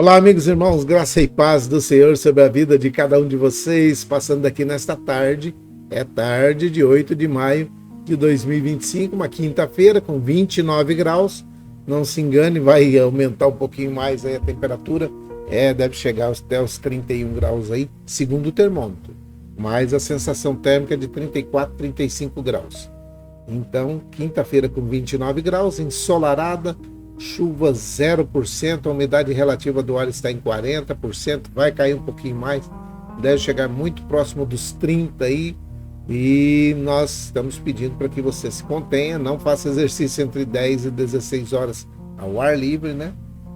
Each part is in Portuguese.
Olá, amigos e irmãos, graça e paz do Senhor sobre a vida de cada um de vocês, passando aqui nesta tarde, tarde de 8 de maio de 2025, uma quinta-feira com 29 graus, não se engane, vai aumentar um pouquinho mais aí a temperatura, deve chegar até os 31 graus aí, segundo o termômetro, mas a sensação térmica é de 34, 35 graus. Então, quinta-feira com 29 graus, ensolarada, chuva 0%, a umidade relativa do ar está em 40%, vai cair um pouquinho mais, deve chegar muito próximo dos 30% aí, e nós estamos pedindo para que você se contenha, não faça exercício entre 10 e 16 horas ao ar livre, né?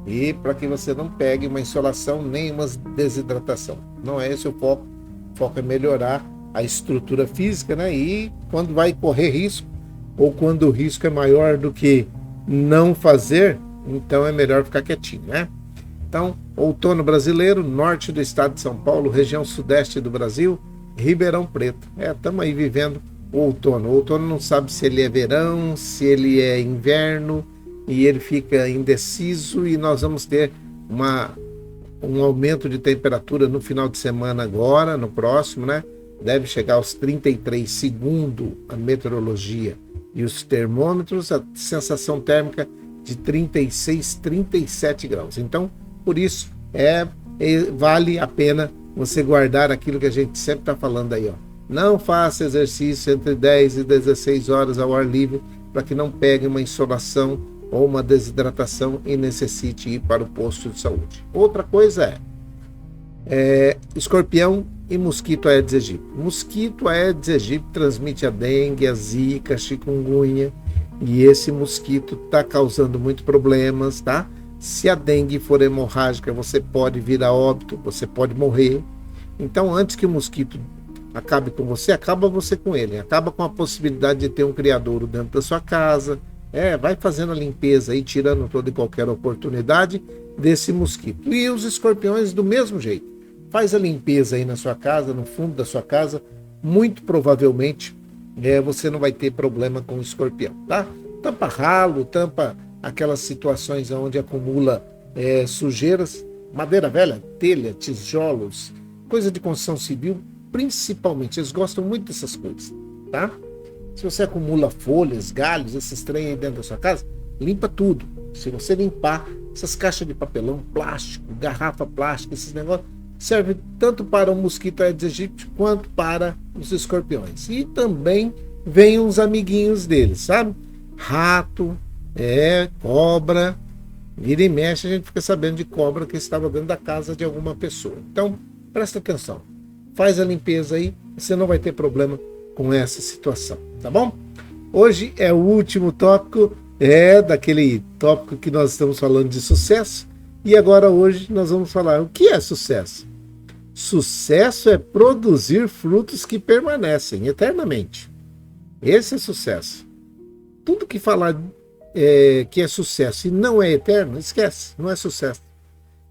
E para que você não pegue uma insolação nem uma desidratação. Não é esse o foco é melhorar a estrutura física, né? E quando vai correr risco, ou quando o risco é maior do que não fazer, então é melhor ficar quietinho, né? Então, outono brasileiro, norte do estado de São Paulo, região sudeste do Brasil, Ribeirão Preto. Estamos aí vivendo o outono. O outono não sabe se ele é verão, se ele é inverno, e ele fica indeciso, e nós vamos ter um aumento de temperatura no final de semana agora, no próximo, né? Deve chegar aos 33, segundo a meteorologia e os termômetros, a sensação térmica de 36, 37 graus. Então, por isso, vale a pena você guardar aquilo que a gente sempre está falando aí, ó. Não faça exercício entre 10 e 16 horas ao ar livre para que não pegue uma insolação ou uma desidratação e necessite ir para o posto de saúde. Outra coisa escorpião e mosquito Aedes aegypti. Mosquito Aedes aegypti transmite a dengue, a zika, a chikungunya, e esse mosquito está causando muitos problemas, tá? Se a dengue for hemorrágica, você pode vir a óbito, você pode morrer. Então, antes que o mosquito acabe com você, acaba você com ele, acaba com a possibilidade de ter um criadouro dentro da sua casa. Vai fazendo a limpeza aí, tirando toda e qualquer oportunidade desse mosquito. E os escorpiões do mesmo jeito. Faz a limpeza aí na sua casa, no fundo da sua casa, muito provavelmente você não vai ter problema com o escorpião, tá? Tampa ralo, tampa aquelas situações onde acumula sujeiras, madeira velha, telha, tijolos, coisa de construção civil, principalmente, eles gostam muito dessas coisas, tá? Se você acumula folhas, galhos, esses trem aí dentro da sua casa, limpa tudo. Se você limpar essas caixas de papelão, plástico, garrafa plástica, esses negócios, serve tanto para o mosquito Aedes aegypti quanto para os escorpiões. E também vem uns amiguinhos deles, sabe? Rato, cobra. Vira e mexe, a gente fica sabendo de cobra que estava dentro da casa de alguma pessoa. Então, presta atenção. Faz a limpeza aí, você não vai ter problema com essa situação, tá bom? Hoje é o último tópico, daquele tópico que nós estamos falando de sucesso. E agora hoje nós vamos falar o que é sucesso. Sucesso é produzir frutos que permanecem eternamente. Esse é sucesso. Tudo que falar que é sucesso e não é eterno, esquece, não é sucesso.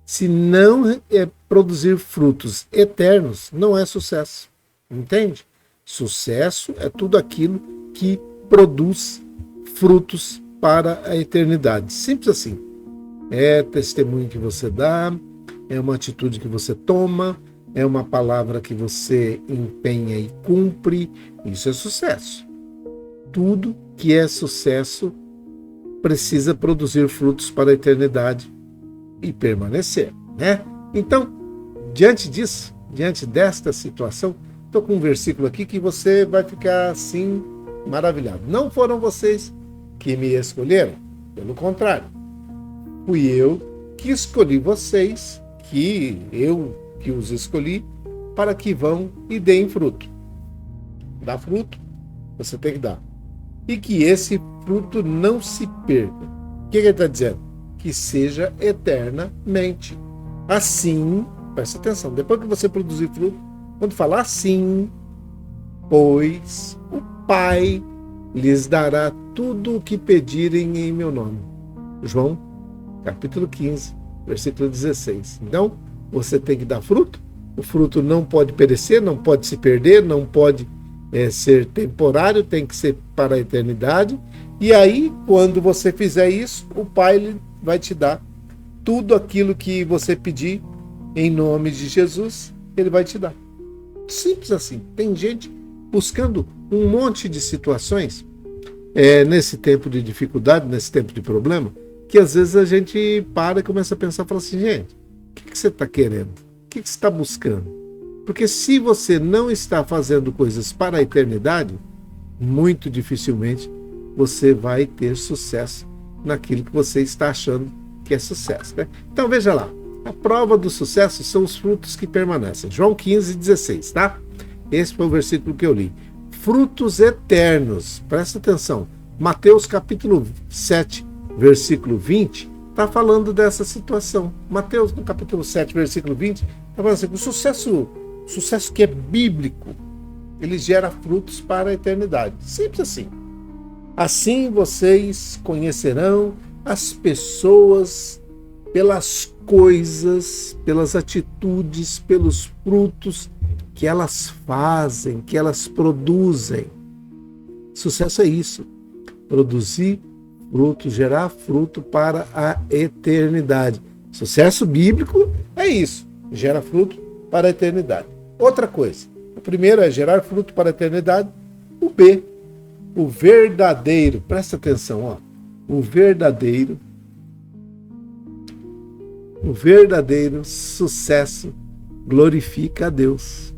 Se não produzir frutos eternos, não é sucesso. Entende? Sucesso é tudo aquilo que produz frutos para a eternidade. Simples assim. É testemunho que você dá, é uma atitude que você toma, é uma palavra que você empenha e cumpre. Isso é sucesso. Tudo que é sucesso precisa produzir frutos para a eternidade e permanecer, né? Então, diante disso, diante desta situação, estou com um versículo aqui que você vai ficar assim maravilhado. Não foram vocês que me escolheram, pelo contrário. Fui eu que escolhi vocês, que os escolhi, para que vão e deem fruto. Dá fruto, você tem que dar. E que esse fruto não se perca. O que ele está dizendo? Que seja eternamente. Assim, presta atenção, depois que você produzir fruto, quando falar assim, pois o Pai lhes dará tudo o que pedirem em meu nome. João capítulo 15, versículo 16. Então, você tem que dar fruto. O fruto não pode perecer, não pode se perder, não pode ser temporário, tem que ser para a eternidade. E aí, quando você fizer isso, o Pai vai te dar tudo aquilo que você pedir em nome de Jesus, Ele vai te dar. Simples assim. Tem gente buscando um monte de situações nesse tempo de dificuldade, nesse tempo de problema, que às vezes a gente para e começa a pensar e fala assim, gente, o que você está querendo? O que você está buscando? Porque se você não está fazendo coisas para a eternidade, muito dificilmente você vai ter sucesso naquilo que você está achando que é sucesso, né? Então veja lá, a prova do sucesso são os frutos que permanecem. João 15:16, tá? Esse foi o versículo que eu li. Frutos eternos, presta atenção. Mateus capítulo 7, versículo 20, está falando dessa situação. Mateus, no capítulo 7, versículo 20, está falando assim, o sucesso que é bíblico, ele gera frutos para a eternidade. Simples assim. Assim vocês conhecerão as pessoas pelas coisas, pelas atitudes, pelos frutos que elas fazem, que elas produzem. Sucesso é isso. Produzir fruto, gerar fruto para a eternidade. Sucesso bíblico é isso. Gera fruto para a eternidade. Outra coisa. O primeiro é gerar fruto para a eternidade. O B, o verdadeiro, presta atenção, ó. O verdadeiro sucesso glorifica a Deus.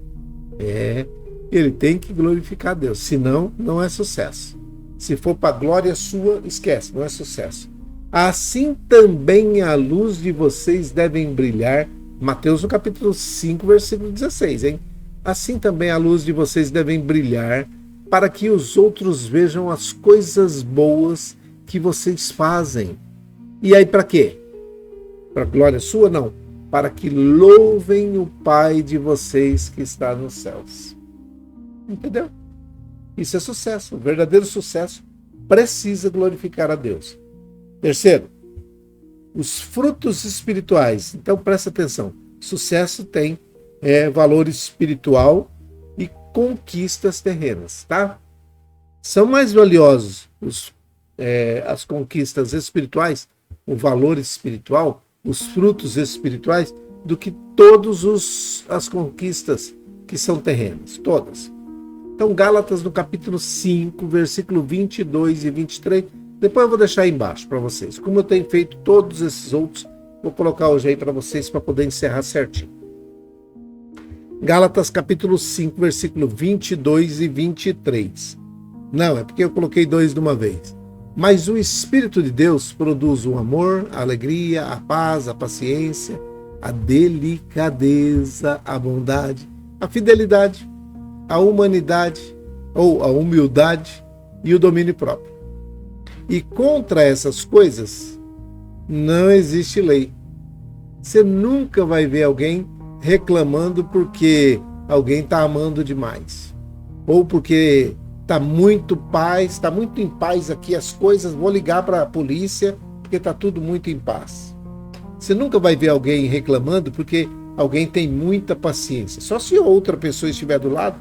Ele tem que glorificar a Deus, senão não é sucesso. Se for para glória sua, esquece, não é sucesso. Assim também a luz de vocês devem brilhar, Mateus no capítulo 5, versículo 16, hein? Assim também a luz de vocês devem brilhar, para que os outros vejam as coisas boas que vocês fazem. E aí para quê? Para glória sua? Não. Para que louvem o Pai de vocês que está nos céus. Entendeu? Isso é sucesso. O verdadeiro sucesso precisa glorificar a Deus. Terceiro, os frutos espirituais. Então presta atenção. Sucesso tem valor espiritual e conquistas terrenas, tá? São mais valiosos as conquistas espirituais, o valor espiritual, os frutos espirituais, do que todas as conquistas que são terrenas, todas. Então, Gálatas no capítulo 5, versículo 22 e 23, depois eu vou deixar aí embaixo para vocês. Como eu tenho feito todos esses outros, vou colocar hoje aí para vocês para poder encerrar certinho. Gálatas capítulo 5, versículo 22 e 23. Não, é porque eu coloquei dois de uma vez. Mas o Espírito de Deus produz o amor, a alegria, a paz, a paciência, a delicadeza, a bondade, a fidelidade, a humanidade ou a humildade e o domínio próprio. E contra essas coisas não existe lei. Você nunca vai ver alguém reclamando porque alguém está amando demais, ou porque está muito em paz aqui as coisas, vou ligar para a polícia porque está tudo muito em paz. Você nunca vai ver alguém reclamando porque alguém tem muita paciência. Só se outra pessoa estiver do lado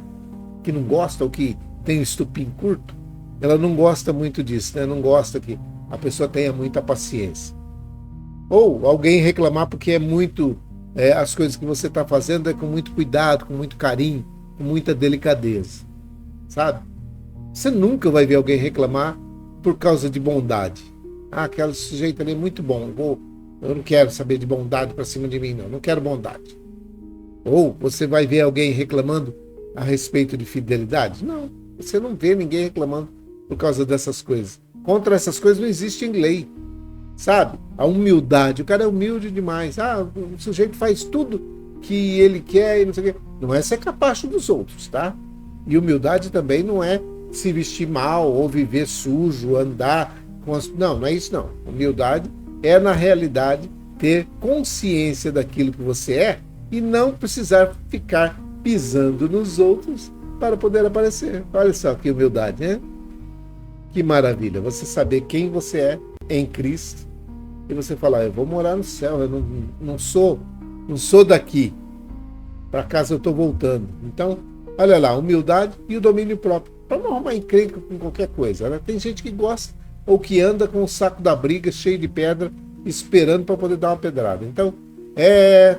que não gosta ou que tem um estupim curto, ela não gosta muito disso, né? Não gosta que a pessoa tenha muita paciência. Ou alguém reclamar porque é muito as coisas que você está fazendo é com muito cuidado, com muito carinho, com muita delicadeza, sabe? Você nunca vai ver alguém reclamar por causa de bondade. Aquele sujeito ali é muito bom, eu não quero saber de bondade para cima de mim, não quero bondade. Ou você vai ver alguém reclamando a respeito de fidelidade? Não, você não vê ninguém reclamando por causa dessas coisas. Contra essas coisas não existe lei, sabe? A humildade, o cara é humilde demais. O sujeito faz tudo que ele quer e não sei o quê. Não é ser capacho dos outros, tá? E humildade também não é se vestir mal ou viver sujo, andar com as... Não é isso não. Humildade é, na realidade, ter consciência daquilo que você é e não precisar ficar pisando nos outros para poder aparecer. Olha só que humildade, né? Que maravilha. Você saber quem você é em Cristo e você falar, eu vou morar no céu, eu não sou daqui. Para casa eu estou voltando. Então, olha lá, humildade e o domínio próprio. Para não arrumar encrenca com qualquer coisa, né? Tem gente que gosta ou que anda com o saco da briga cheio de pedra esperando para poder dar uma pedrada. Então,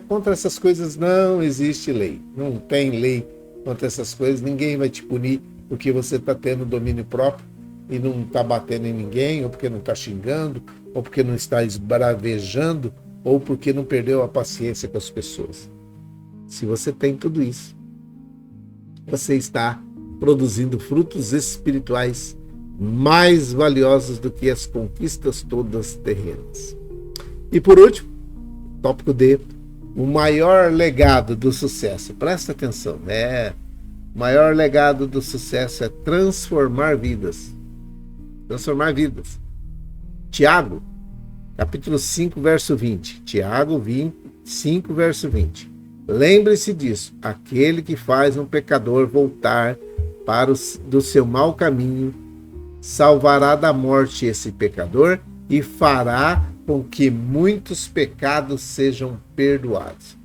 contra essas coisas não existe lei. Não tem lei contra essas coisas. Ninguém vai te punir porque você está tendo domínio próprio e não está batendo em ninguém, ou porque não está xingando, ou porque não está esbravejando, ou porque não perdeu a paciência com as pessoas. Se você tem tudo isso, você está produzindo frutos espirituais mais valiosos do que as conquistas todas terrenas. E por último, tópico D, o maior legado do sucesso. Presta atenção, o maior legado do sucesso é transformar vidas. Transformar vidas. Tiago, capítulo 5, verso 20. Tiago 5, verso 20. Lembre-se disso, aquele que faz um pecador voltar do seu mau caminho, salvará da morte esse pecador e fará com que muitos pecados sejam perdoados.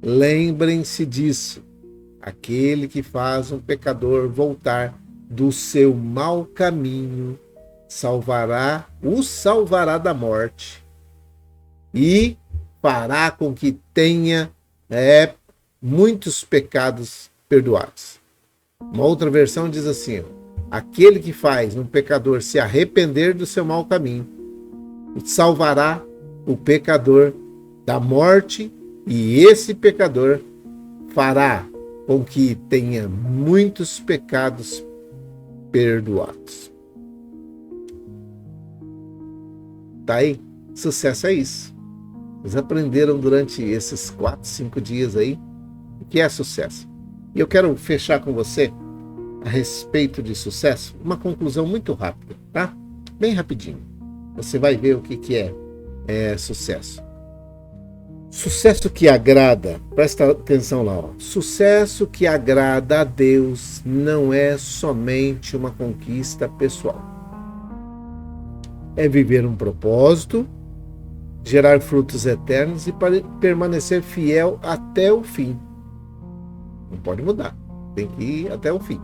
Lembrem-se disso, aquele que faz um pecador voltar do seu mau caminho, o salvará da morte e fará com que tenha muitos pecados perdoados. Uma outra versão diz assim: aquele que faz um pecador se arrepender do seu mau caminho, salvará o pecador da morte e esse pecador fará com que tenha muitos pecados perdoados. Tá aí? Sucesso é isso. Eles aprenderam durante esses 4, 5 dias aí o que é sucesso. E eu quero fechar com você, a respeito de sucesso, uma conclusão muito rápida, tá? Bem rapidinho. Você vai ver o que é sucesso. Sucesso que agrada, presta atenção lá, sucesso que agrada a Deus não é somente uma conquista pessoal. É viver um propósito, gerar frutos eternos e permanecer fiel até o fim. Não pode mudar, tem que ir até o fim.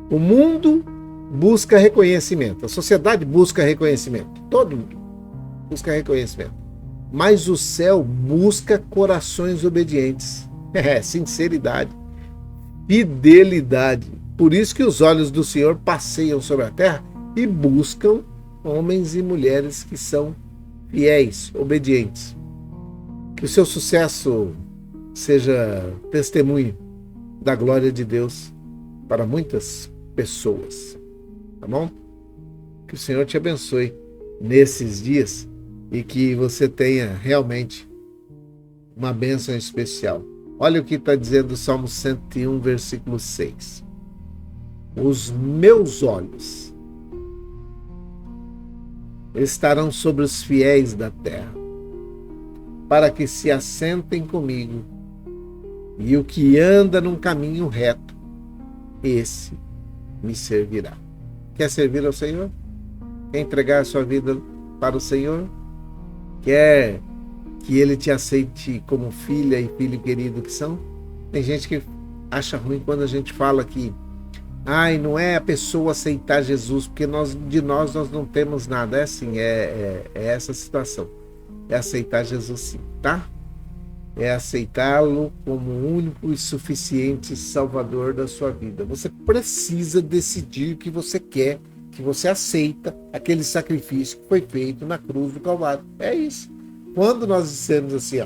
O mundo busca reconhecimento, a sociedade busca reconhecimento, todo mundo busca reconhecimento. Mas o céu busca corações obedientes, sinceridade, fidelidade. Por isso que os olhos do Senhor passeiam sobre a terra e buscam homens e mulheres que são fiéis, obedientes. Que o seu sucesso seja testemunho da glória de Deus para muitas pessoas, tá bom? Que o Senhor te abençoe nesses dias e que você tenha realmente uma bênção especial. Olha o que está dizendo o Salmo 101, versículo 6. Os meus olhos estarão sobre os fiéis da terra, para que se assentem comigo, e o que anda num caminho reto, esse me servirá. Quer servir ao Senhor? Quer entregar a sua vida para o Senhor? Quer que Ele te aceite como filha e filho querido que são? Tem gente que acha ruim quando a gente fala que não é a pessoa aceitar Jesus, porque nós não temos nada. É assim, é essa situação. É aceitar Jesus sim, tá? É aceitá-lo como o único e suficiente Salvador da sua vida. Você precisa decidir que você quer, que você aceita aquele sacrifício que foi feito na cruz do Calvário. É isso. Quando nós dissemos assim,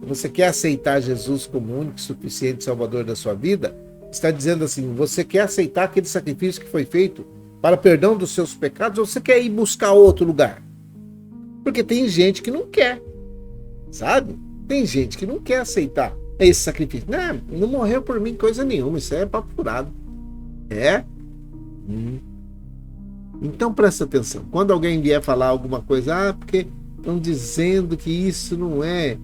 você quer aceitar Jesus como o único e suficiente Salvador da sua vida, está dizendo assim, você quer aceitar aquele sacrifício que foi feito para perdão dos seus pecados, ou você quer ir buscar outro lugar? Porque tem gente que não quer, sabe? Tem gente que não quer aceitar esse sacrifício. Não morreu por mim coisa nenhuma, isso é papo furado. Então presta atenção. Quando alguém vier falar alguma coisa, porque estão dizendo que isso não é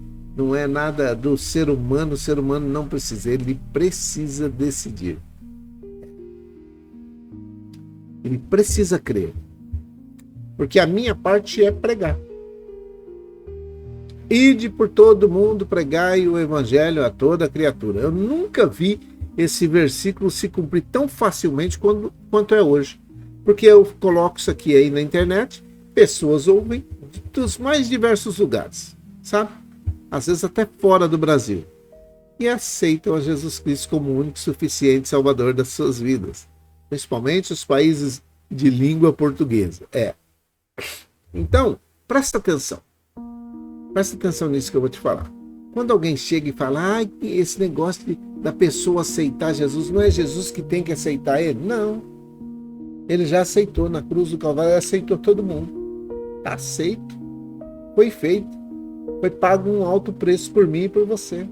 nada do ser humano, o ser humano não precisa, ele precisa decidir. Ele precisa crer. Porque a minha parte é pregar. Ide por todo mundo, pregai o evangelho a toda criatura. Eu nunca vi esse versículo se cumprir tão facilmente quanto é hoje. Porque eu coloco isso aqui aí na internet, pessoas ouvem, dos mais diversos lugares, sabe? Às vezes até fora do Brasil. E aceitam a Jesus Cristo como o único e suficiente Salvador das suas vidas. Principalmente os países de língua portuguesa. Então, presta atenção. Presta atenção nisso que eu vou te falar. Quando alguém chega e fala, esse negócio da pessoa aceitar Jesus, não é Jesus que tem que aceitar ele? Não. Ele já aceitou na cruz do Calvário, ele aceitou todo mundo. Está aceito. Foi feito. Foi pago um alto preço por mim e por você.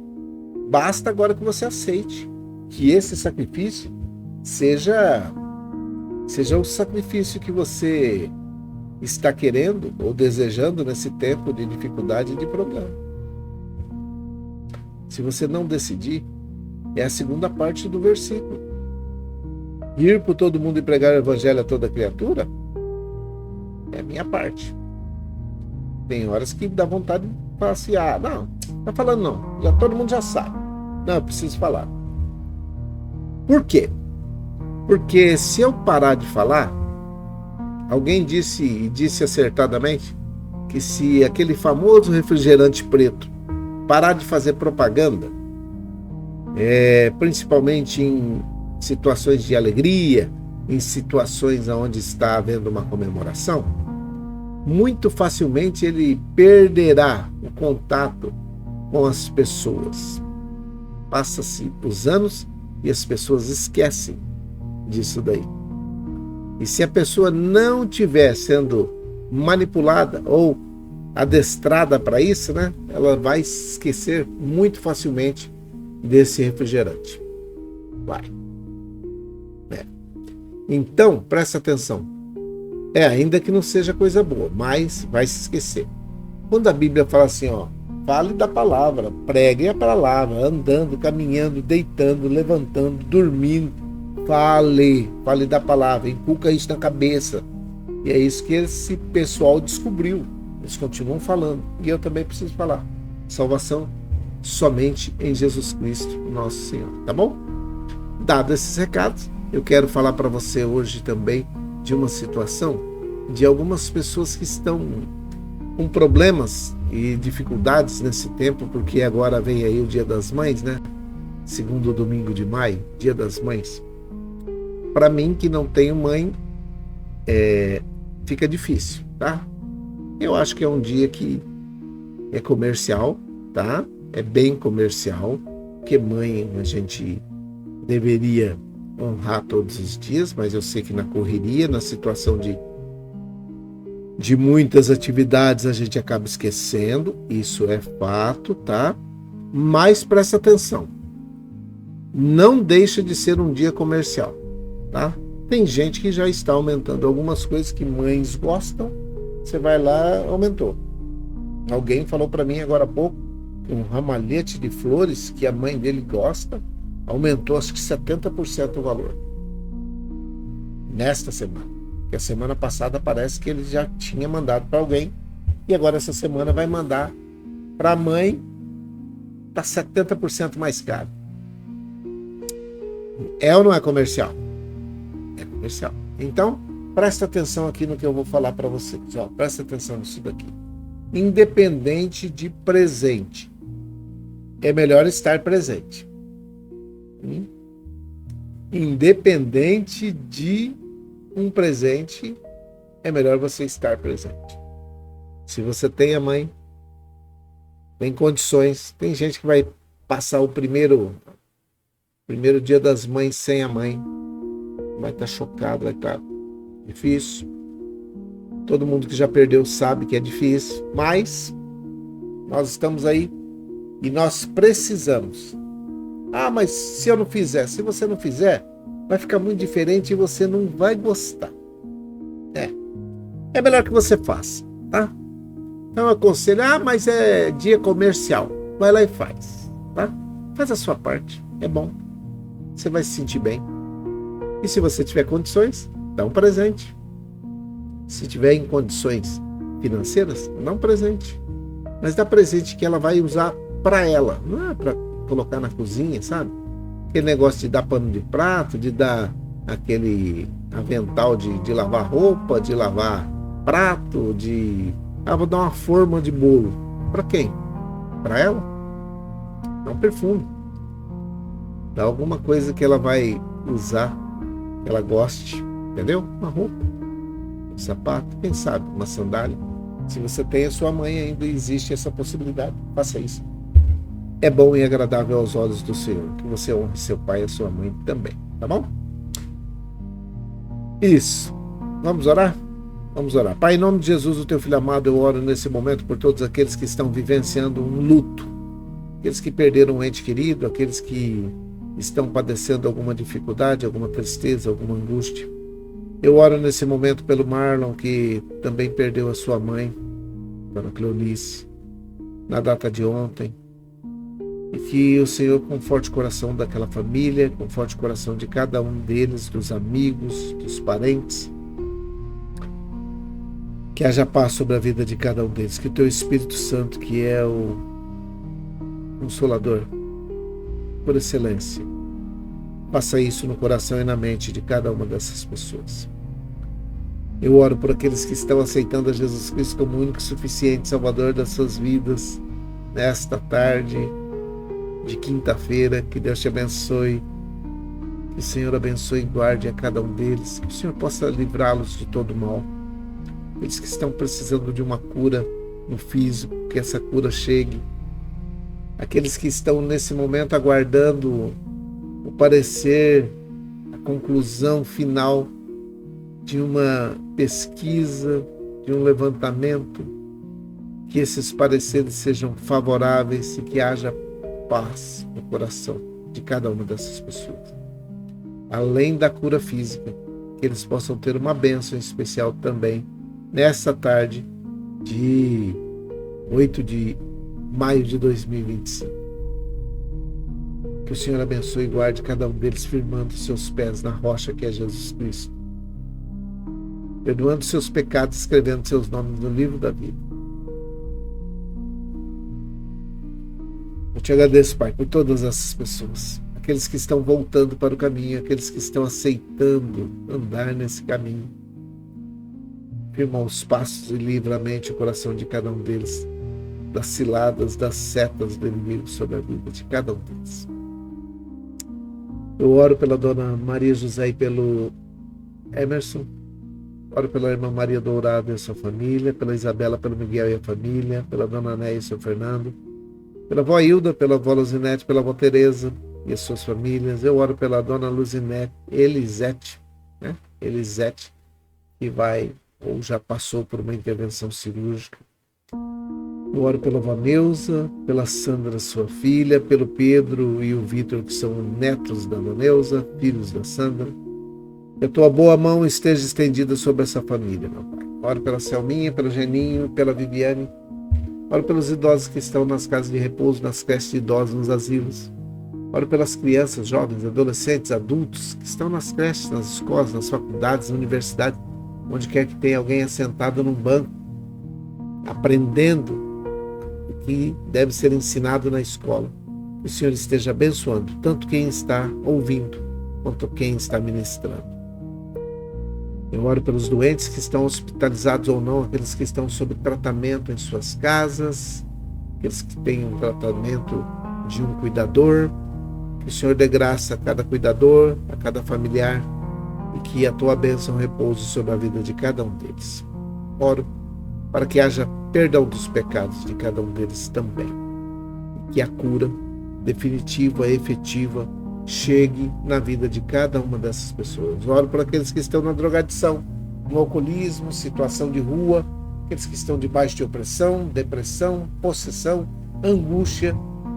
Basta agora que você aceite que esse sacrifício seja o sacrifício que você está querendo ou desejando nesse tempo de dificuldade e de problema. Se você não decidir, é a segunda parte do versículo. Ir por todo mundo e pregar o evangelho a toda criatura é a minha parte. Tem horas que dá vontade de falar assim, não, tá falando não, todo mundo já sabe. Não, eu preciso falar. Por quê? Porque se eu parar de falar, alguém disse acertadamente que se aquele famoso refrigerante preto parar de fazer propaganda, principalmente em situações de alegria, em situações onde está havendo uma comemoração, muito facilmente ele perderá o contato com as pessoas. Passa-se os anos e as pessoas esquecem disso daí. E se a pessoa não estiver sendo manipulada ou adestrada para isso, ela vai esquecer muito facilmente desse refrigerante. Vai. Então, presta atenção. Ainda que não seja coisa boa, mas vai se esquecer. Quando a Bíblia fala assim, fale da palavra, pregue a palavra, andando, caminhando, deitando, levantando, dormindo, fale da palavra, inculca isso na cabeça. E é isso que esse pessoal descobriu. Eles continuam falando, e eu também preciso falar. Salvação somente em Jesus Cristo, nosso Senhor, tá bom? Dado esses recados, eu quero falar para você hoje também de uma situação de algumas pessoas que estão com problemas e dificuldades nesse tempo, porque agora vem aí o Dia das Mães, segundo domingo de maio, Dia das Mães. Para mim, que não tenho mãe, fica difícil, tá? Eu acho que é um dia que é comercial, tá? É bem comercial, porque mãe a gente deveria honrar todos os dias, mas eu sei que na correria, na situação de muitas atividades, a gente acaba esquecendo, isso é fato, tá? Mas presta atenção, não deixa de ser um dia comercial, tá? Tem gente que já está aumentando algumas coisas que mães gostam, você vai lá, aumentou. Alguém falou para mim agora há pouco, um ramalhete de flores que a mãe dele gosta, aumentou acho que 70% o valor. Nesta semana. Porque a semana passada parece que ele já tinha mandado para alguém, e agora essa semana vai mandar para a mãe, está 70% mais caro. É ou não é comercial? É comercial. Então, presta atenção aqui no que eu vou falar para vocês. Presta atenção nisso daqui. Independente de presente, é melhor estar presente. Independente de um presente, é melhor você estar presente. Se você tem a mãe, tem condições, tem gente que vai passar o primeiro dia das mães sem a mãe, vai estar chocado, vai estar difícil. Todo mundo que já perdeu sabe que é difícil, mas nós estamos aí e nós precisamos. Mas se eu não fizer, se você não fizer, vai ficar muito diferente e você não vai gostar. É melhor que você faça, tá? Então eu aconselho, mas é dia comercial. Vai lá e faz, tá? Faz a sua parte, é bom. Você vai se sentir bem. E se você tiver condições, dá um presente. Se tiver em condições financeiras, dá um presente. Mas dá presente que ela vai usar para ela, não é para colocar na cozinha, sabe? Aquele negócio de dar pano de prato, de dar aquele avental de lavar roupa, de lavar prato, de Ah, vou dar uma forma de bolo. Para quem? Para ela? Dá um perfume. Dá alguma coisa que ela vai usar, que ela goste, entendeu? Uma roupa, um sapato, quem sabe, uma sandália. Se você tem a sua mãe, ainda existe essa possibilidade. Faça isso. É bom e agradável aos olhos do Senhor, que você honre seu pai e a sua mãe também, tá bom? Isso. Vamos orar? Vamos orar. Pai, em nome de Jesus, o teu filho amado, eu oro nesse momento por todos aqueles que estão vivenciando um luto, aqueles que perderam um ente querido, aqueles que estão padecendo alguma dificuldade, alguma tristeza, alguma angústia. Eu oro nesse momento pelo Marlon, que também perdeu a sua mãe, Dona Cleonice, na data de ontem. E que o Senhor conforte o coração daquela família, conforte o coração de cada um deles, dos amigos, dos parentes. Que haja paz sobre a vida de cada um deles. Que o teu Espírito Santo, que é o Consolador, por excelência, faça isso no coração e na mente de cada uma dessas pessoas. Eu oro por aqueles que estão aceitando a Jesus Cristo como o único e suficiente Salvador das suas vidas, nesta tarde de quinta-feira. Que Deus te abençoe, que o Senhor abençoe e guarde a cada um deles, que o Senhor possa livrá-los de todo mal. Eles que estão precisando de uma cura no físico, que essa cura chegue. Aqueles que estão nesse momento aguardando o parecer, a conclusão final de uma pesquisa, de um levantamento, que esses pareceres sejam favoráveis e que haja paz no coração de cada uma dessas pessoas. Além da cura física, que eles possam ter uma bênção especial também nessa tarde de 8 de maio de 2025. Que o Senhor abençoe e guarde cada um deles, firmando seus pés na rocha que é Jesus Cristo, perdoando seus pecados, escrevendo seus nomes no livro da vida. Eu te agradeço, Pai, por todas essas pessoas, aqueles que estão voltando para o caminho, aqueles que estão aceitando andar nesse caminho. Firma os passos e livra a mente e o coração de cada um deles das ciladas, das setas do inimigo sobre a vida de cada um deles. Eu oro pela Dona Maria José e pelo Emerson. Oro pela irmã Maria Dourada e a sua família, pela Isabela, pelo Miguel e a família, pela Dona Néia e o seu Fernando, pela avó Hilda, pela avó Luzinete, pela avó Tereza e as suas famílias. Eu oro pela Dona Luzinete, Elisete, que vai ou já passou por uma intervenção cirúrgica. Eu oro pela Vaneusa, pela Sandra, sua filha, pelo Pedro e o Vitor, que são netos da Vaneusa, filhos da Sandra. Que a tua boa mão esteja estendida sobre essa família, meu Pai. Oro pela Selminha, pelo Geninho, pela Viviane. Oro pelos idosos que estão nas casas de repouso, nas creches de idosos, nos asilos. Oro pelas crianças, jovens, adolescentes, adultos que estão nas creches, nas escolas, nas faculdades, na universidade, onde quer que tenha alguém assentado num banco, aprendendo o que deve ser ensinado na escola. Que o Senhor esteja abençoando tanto quem está ouvindo quanto quem está ministrando. Eu oro pelos doentes que estão hospitalizados ou não, aqueles que estão sob tratamento em suas casas, aqueles que têm um tratamento de um cuidador. Que o Senhor dê graça a cada cuidador, a cada familiar, e que a tua bênção repouse sobre a vida de cada um deles. Oro para que haja perdão dos pecados de cada um deles também. E que a cura definitiva, efetiva, chegue na vida de cada uma dessas pessoas. Oro para aqueles que estão na drogadição, no alcoolismo, situação de rua, aqueles que estão debaixo de opressão, depressão, possessão, angústia,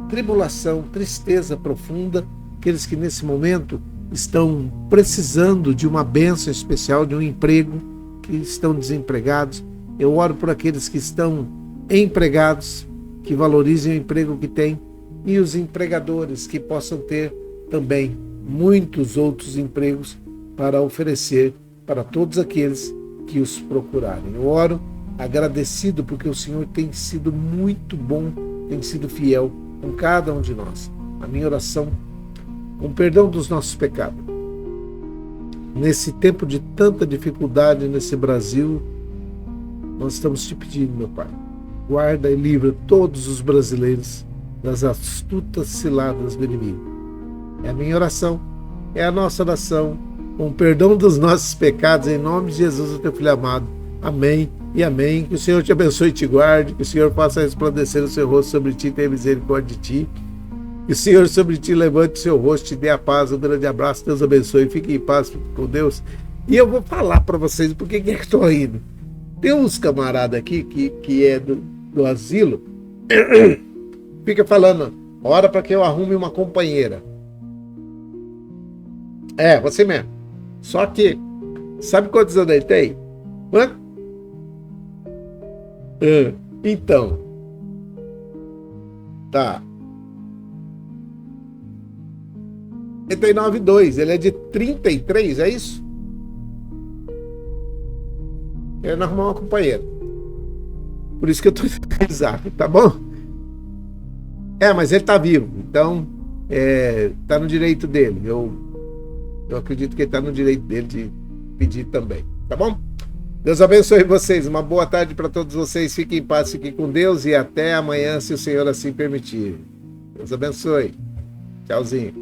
tribulação, tristeza profunda, aqueles que nesse momento estão precisando de uma bênção especial, de um emprego, que estão desempregados. Eu oro por aqueles que estão empregados, que valorizem o emprego que têm, e os empregadores que possam ter também muitos outros empregos para oferecer para todos aqueles que os procurarem. Eu oro agradecido porque o Senhor tem sido muito bom, tem sido fiel com cada um de nós. A minha oração, com perdão dos nossos pecados, nesse tempo de tanta dificuldade nesse Brasil, nós estamos te pedindo, meu Pai, guarda e livra todos os brasileiros das astutas ciladas do inimigo. É a minha oração, é a nossa oração, com o perdão dos nossos pecados, em nome de Jesus, o teu Filho amado. Amém e amém. Que o Senhor te abençoe e te guarde, que o Senhor faça resplandecer o seu rosto sobre ti e tenha misericórdia de ti. Que o Senhor sobre ti levante o seu rosto, te dê a paz, um grande abraço, Deus abençoe, fique em paz, fique com Deus. E eu vou falar para vocês por que é que estou indo. Tem uns camaradas aqui que é do asilo, fica falando, ora para que eu arrume uma companheira. É, você mesmo. Só que, sabe quantos anos ele tem? Hã? Então, tá. Ele tem 9,2, ele é de 33, é isso? Ele não arrumou uma companheira. Por isso que eu tô exato, tá bom? É, mas ele tá vivo, então tá no direito dele. Eu acredito que ele tá no direito dele de pedir também, tá bom? Deus abençoe vocês, uma boa tarde para todos vocês, fiquem em paz, fiquem com Deus e até amanhã, se o Senhor assim permitir. Deus abençoe. Tchauzinho.